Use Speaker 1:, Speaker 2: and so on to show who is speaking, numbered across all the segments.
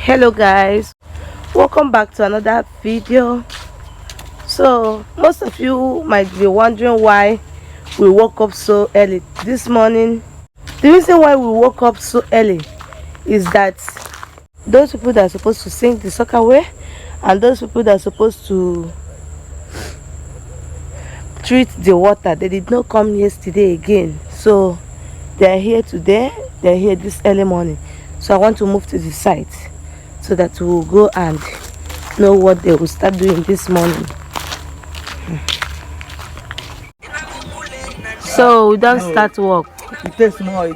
Speaker 1: Hello guys, welcome back to another video. So most of you might be wondering why we woke up so early this morning. The reason why we woke up so early is that those people that are supposed to sing the SOAKAWAY and those people that are supposed to treat the water, they did not come yesterday again, so they are here today. They are here this early morning, so I want to move to the site so that we will go and know what they will start doing this morning. So we don't start work.
Speaker 2: It takes more.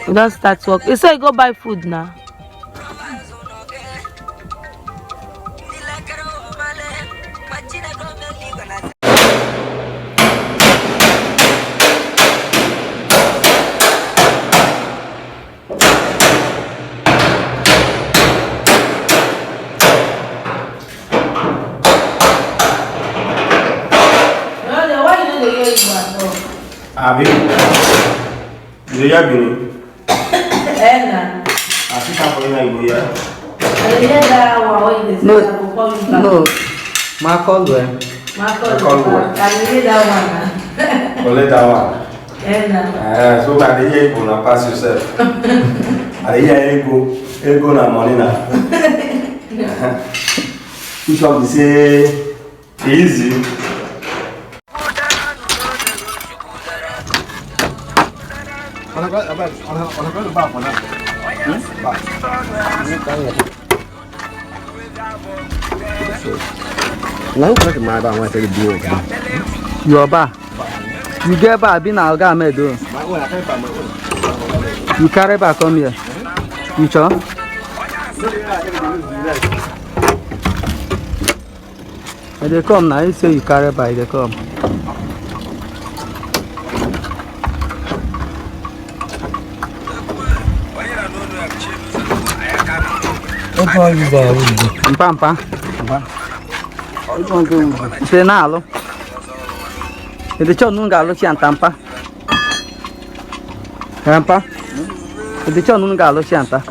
Speaker 1: We don't start work. You say you go buy food now.
Speaker 3: Abi, Zoya Bini.
Speaker 1: Ena.
Speaker 3: I think I'm going to
Speaker 2: No. My call when.
Speaker 3: collect that one. So by the year you gonna pass yourself. At the year you go na money now. Which one you say easy?
Speaker 2: Your bar. You get bar, be now, got me do. You carry back, come here. You sure? They come now, you say you carry by, they come. Pampa. Se nalo. E de ciò non gallo ci antampa. Rampa. E de ciò non gallo ci anta.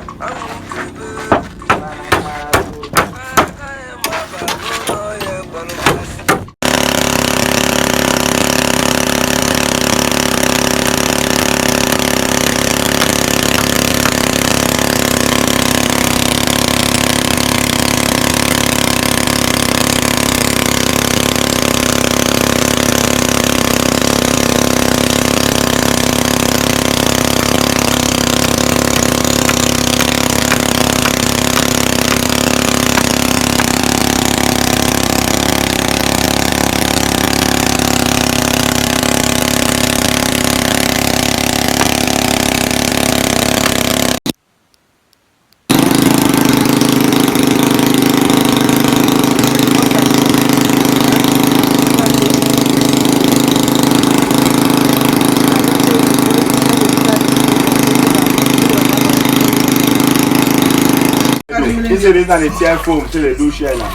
Speaker 3: This is a chair foam, so they do share now.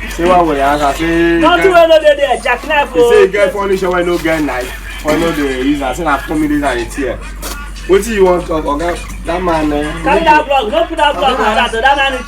Speaker 3: Say what we are, say.
Speaker 4: Don't do another day, jackknife.
Speaker 3: Say get furniture when no get knife, or no the user. Say na for me this and the chair. What do you want to that man?
Speaker 4: Carry that block, don't put that block like that. That man.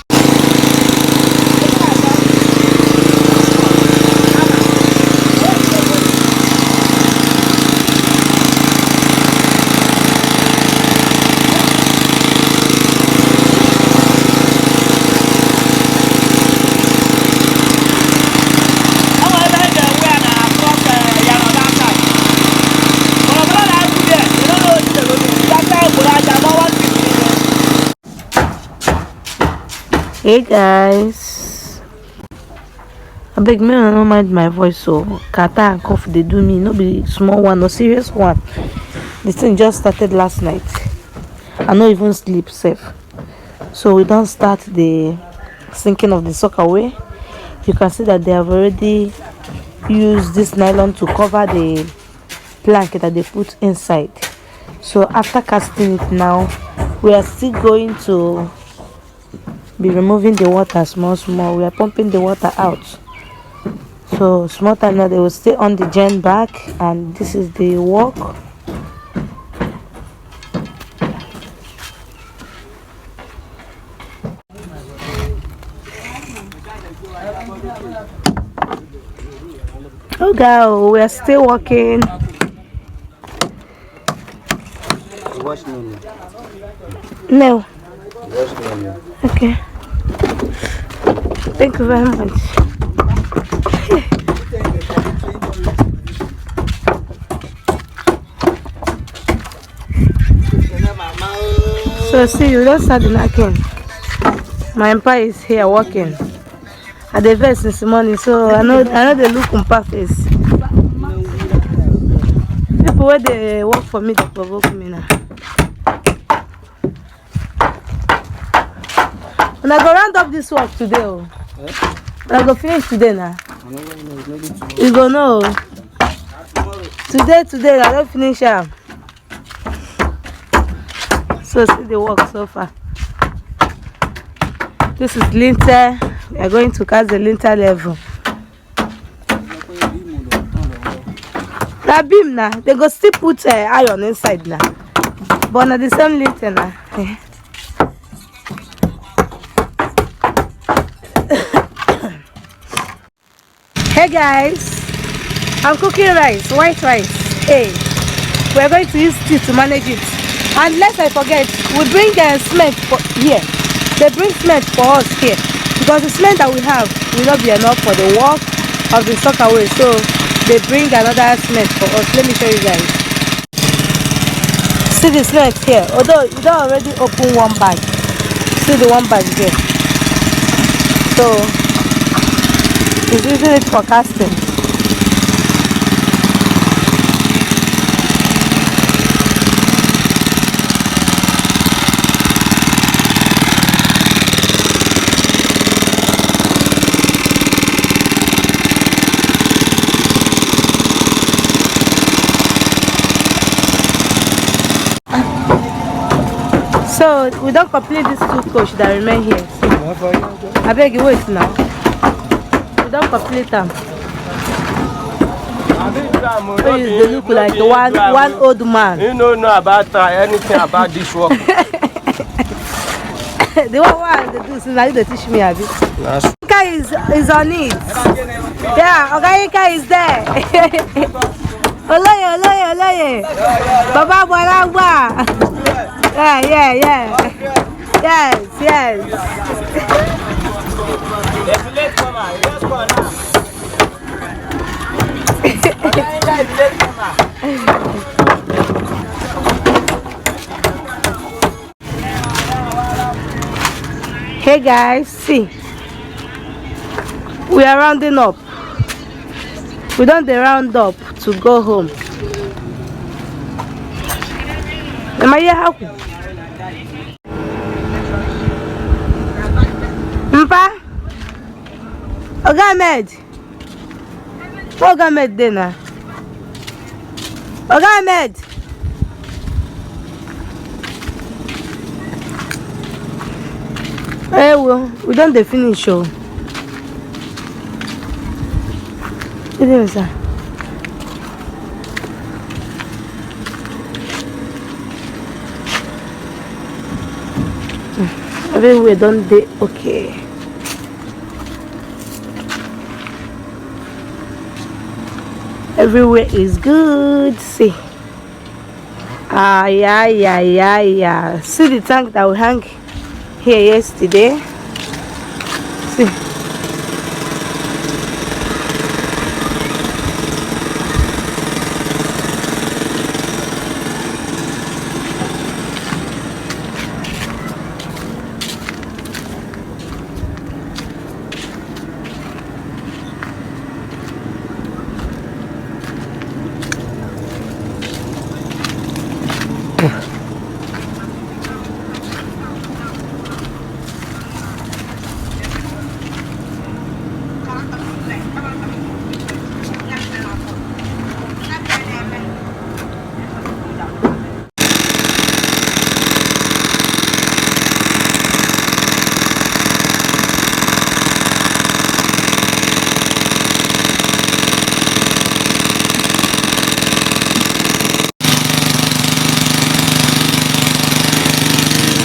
Speaker 1: Hey guys, I beg me, I don't mind my voice, so catarrh and cough they do me. No be small one, no serious one. The thing just started last night. I no even sleep safe. So we don't start the sinking of the SOAKAWAY. You can see that they have already used this nylon to cover the plank that they put inside. So after casting it now, we are still going to be removing the water small. We are pumping the water out. So small time now they will stay on the gen back, and this is the work. Oh girl, we are still working.
Speaker 2: Wash me.
Speaker 1: No.
Speaker 2: Wash me.
Speaker 1: Okay. Thank you very much. So see, you don't start the knocking. My empire is here working. At the verse since the morning, so I know they look on face. People where they work for me, they provoke me now. And I go round up this work today. Oh. I go finish today now. You go know. Today, I don't finish am. So see the work so far. This is lintel. We are going to cast the lintel level. Now beam now. They go still put iron inside now. But now the same lintel now. Hey guys, I'm cooking rice, white rice. Hey, we are going to use tea to manage it. And lest I forget, we bring cement for here. They bring cement for us here because the cement that we have will not be enough for the work of the SOAKAWAY. So they bring another cement for us. Let me show you guys. See the cement here. Although you don't already open one bag. See the one bag here. So it's using it for casting. So we don't complete this two coach that remain here. I beg you wait now. We don't complete them. So they look like one old man.
Speaker 5: You don't know about anything about this work.
Speaker 1: The one they do since they teach me a bit. Ika is on it. Yeah, Ika is there. Oloye. Baba Baragwa. Yeah. Yes. Hey guys, see, we are rounding up. We don't round up to go home. Am I here? Mpa? Oga Ahmed. Oga Ahmed dinner. Oga Ahmed. Eh well, we don't finish show. It is sir. Everywhere don't they okay. Everywhere is good. See. Yeah. See the tank that we hung here yesterday. See.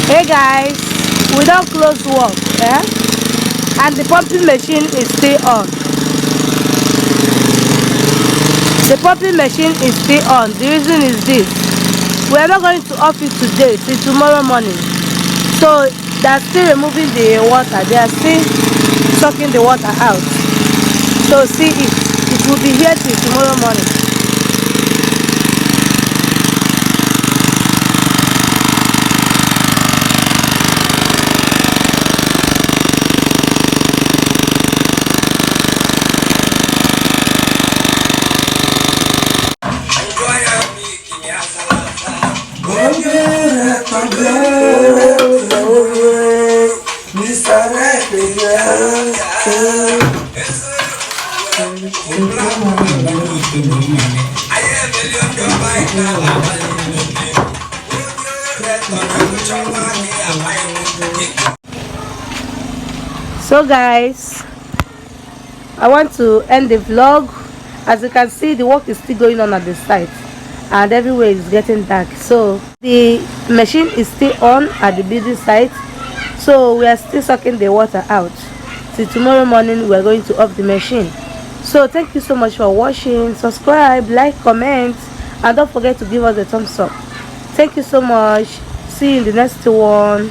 Speaker 1: Hey guys, we don't close work, eh? and the pumping machine is still on. The pumping machine is still on. The reason is this: we are not going to off it today till tomorrow morning. So they are still removing the water. They are still sucking the water out. So see it will be here till tomorrow morning. So guys, I want to end the vlog. As you can see, the work is still going on at the site and everywhere is getting dark. So the machine is still on at the building site, so we are still sucking the water out. Till tomorrow morning we are going to off the machine. So thank you so much for watching. Subscribe, like, comment, and don't forget to give us a thumbs up. Thank you so much. See you in the next one.